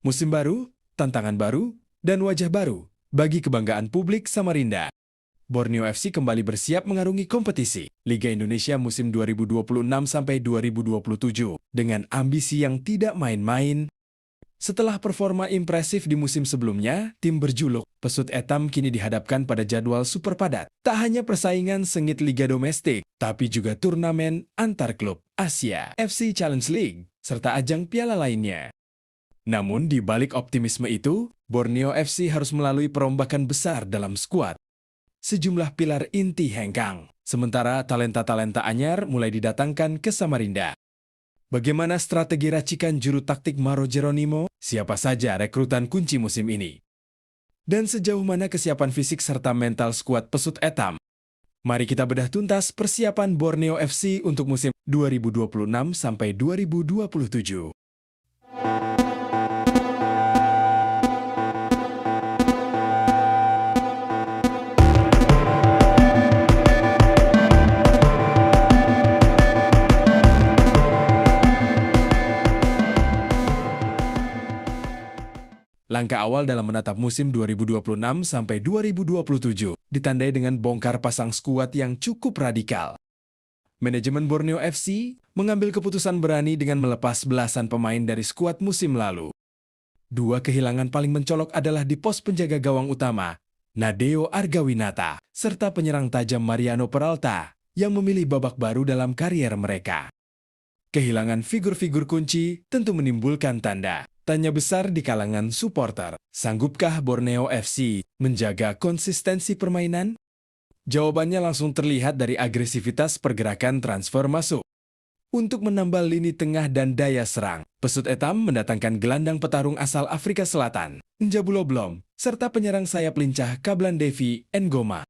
Musim baru, tantangan baru, dan wajah baru bagi kebanggaan publik Samarinda. Borneo FC kembali bersiap mengarungi kompetisi Liga Indonesia musim 2026-2027 dengan ambisi yang tidak main-main. Setelah performa impresif di musim sebelumnya, tim berjuluk Pesut Etam kini dihadapkan pada jadwal super padat. Tak hanya persaingan sengit Liga Domestik, tapi juga turnamen antar klub Asia, FC Challenge League, serta ajang piala lainnya. Namun di balik optimisme itu, Borneo FC harus melalui perombakan besar dalam skuad. Sejumlah pilar inti hengkang, sementara talenta-talenta anyar mulai didatangkan ke Samarinda. Bagaimana strategi racikan juru taktik Mauro Jeronimo? Siapa saja rekrutan kunci musim ini? Dan sejauh mana kesiapan fisik serta mental skuad Pesut Etam? Mari kita bedah tuntas persiapan Borneo FC untuk musim 2026-2027. Langkah awal dalam menatap musim 2026-2027 ditandai dengan bongkar pasang skuad yang cukup radikal. Manajemen Borneo FC mengambil keputusan berani dengan melepas belasan pemain dari skuad musim lalu. Dua kehilangan paling mencolok adalah di pos penjaga gawang utama, Nadeo Argawinata, serta penyerang tajam Mariano Peralta yang memilih babak baru dalam karier mereka. Kehilangan figur-figur kunci tentu menimbulkan tanya besar di kalangan supporter. Sanggupkah Borneo FC menjaga konsistensi permainan? Jawabannya langsung terlihat dari agresivitas pergerakan transfer masuk. Untuk menambal lini tengah dan daya serang, Pesut Etam mendatangkan gelandang petarung asal Afrika Selatan, Njabulo Blom, serta penyerang sayap lincah Kablan Devi Ngoma.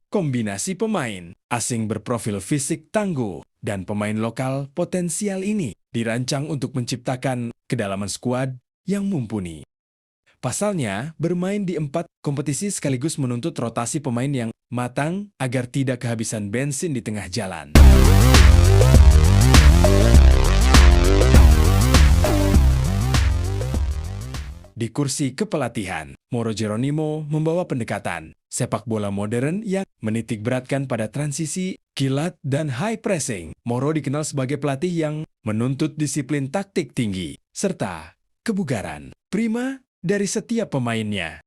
Kombinasi pemain asing berprofil fisik tangguh dan pemain lokal potensial ini dirancang untuk menciptakan kedalaman skuad yang mumpuni. Pasalnya, bermain di 4 kompetisi sekaligus menuntut rotasi pemain yang matang agar tidak kehabisan bensin di tengah jalan. Di kursi kepelatihan, Mauro Jeronimo membawa pendekatan sepak bola modern yang menitik beratkan pada transisi, kilat, dan high pressing. Mauro dikenal sebagai pelatih yang menuntut disiplin taktik tinggi, serta kebugaran prima dari setiap pemainnya.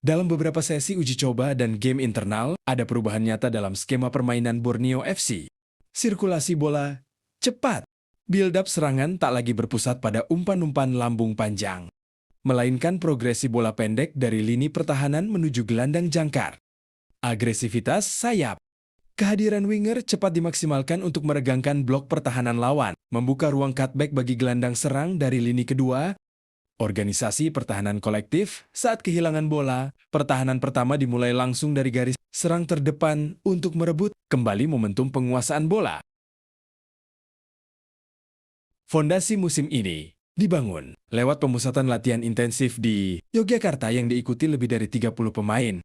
Dalam beberapa sesi uji coba dan game internal, ada perubahan nyata dalam skema permainan Borneo FC. Sirkulasi bola cepat, build-up serangan tak lagi berpusat pada umpan-umpan lambung panjang, melainkan progresi bola pendek dari lini pertahanan menuju gelandang jangkar. Agresivitas sayap. Kehadiran winger cepat dimaksimalkan untuk meregangkan blok pertahanan lawan, membuka ruang cutback bagi gelandang serang dari lini kedua. Organisasi pertahanan kolektif, saat kehilangan bola, pertahanan pertama dimulai langsung dari garis serang terdepan untuk merebut kembali momentum penguasaan bola. Fondasi musim ini dibangun lewat pemusatan latihan intensif di Yogyakarta yang diikuti lebih dari 30 pemain.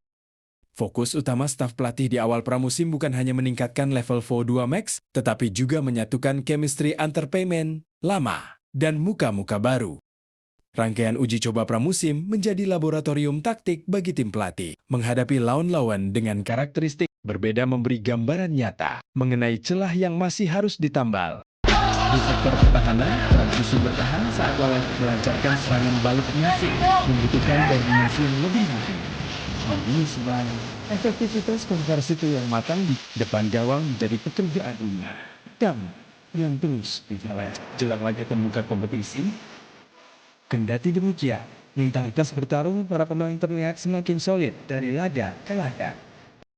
Fokus utama staf pelatih di awal pramusim bukan hanya meningkatkan level VO2 Max, tetapi juga menyatukan chemistry antar pemain lama dan muka-muka baru. Rangkaian uji coba pramusim menjadi laboratorium taktik bagi tim pelatih, menghadapi lawan-lawan dengan karakteristik berbeda memberi gambaran nyata mengenai celah yang masih harus ditambal. Di sektor pertahanan, transisi bertahan saat lawan melancarkan serangan balik musuh membutuhkan koordinasi yang lebih matang. Ini sebagai efektivitas konversi yang matang di depan gawang menjadi pekerjaan rumah. Dan yang terus dijalankan jelang laga pembuka kompetisi. Kendati demikian, mentalitas bertarung para pemain terlihat semakin solid dari laga ke laga.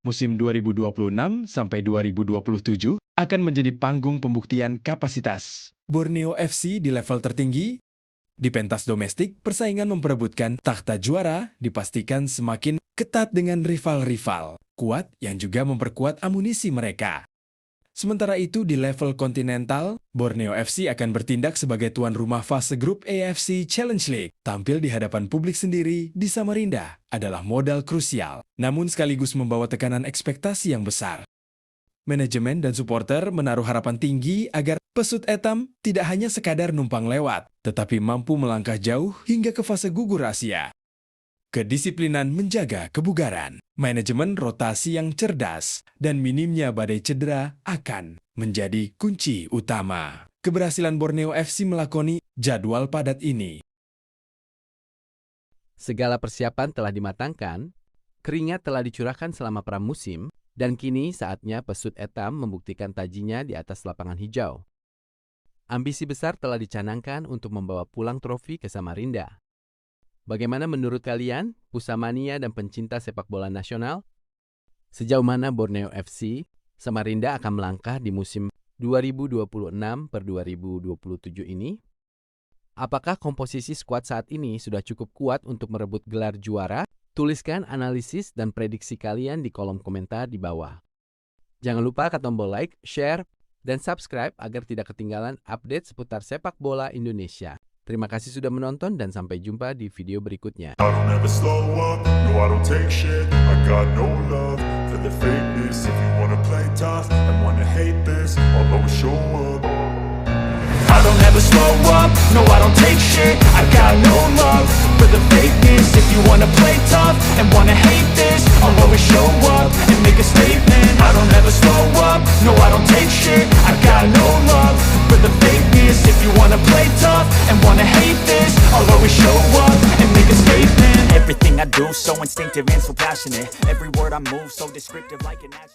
Musim 2026-2027 akan menjadi panggung pembuktian kapasitas Borneo FC di level tertinggi. Di pentas domestik, persaingan memperebutkan takhta juara dipastikan semakin ketat dengan rival-rival kuat yang juga memperkuat amunisi mereka. Sementara itu di level kontinental, Borneo FC akan bertindak sebagai tuan rumah fase grup AFC Challenge League. Tampil di hadapan publik sendiri di Samarinda adalah modal krusial, namun sekaligus membawa tekanan ekspektasi yang besar. Manajemen dan supporter menaruh harapan tinggi agar Pesut Etam tidak hanya sekadar numpang lewat, tetapi mampu melangkah jauh hingga ke fase gugur Asia. Kedisiplinan menjaga kebugaran, manajemen rotasi yang cerdas, dan minimnya badai cedera akan menjadi kunci utama keberhasilan Borneo FC melakoni jadwal padat ini. Segala persiapan telah dimatangkan, keringat telah dicurahkan selama pramusim, dan kini saatnya Pesut Etam membuktikan tajinya di atas lapangan hijau. Ambisi besar telah dicanangkan untuk membawa pulang trofi ke Samarinda. Bagaimana menurut kalian, Pusamania dan pencinta sepak bola nasional? Sejauh mana Borneo FC Samarinda akan melangkah di musim 2026-2027 ini? Apakah komposisi skuad saat ini sudah cukup kuat untuk merebut gelar juara? Tuliskan analisis dan prediksi kalian di kolom komentar di bawah. Jangan lupa tekan tombol like, share, dan subscribe agar tidak ketinggalan update seputar sepak bola Indonesia. Terima kasih sudah menonton dan sampai jumpa di video berikutnya. I don't ever slow up, no I don't take shit. I got no love for the fakeness. If you wanna play tough and wanna hate this, I'll always show up. I don't ever slow up, no I don't take shit. I got no love for the fakeness. If you wanna play tough and wanna hate this, I'll always show up and make a statement. I don't ever slow up, no I don't take shit. I got no love for the fakeness. If you wanna play tough and wanna hate this, I'll always show up and make a statement. Everything I do so instinctive and so passionate. Every word I move so descriptive like an adjective.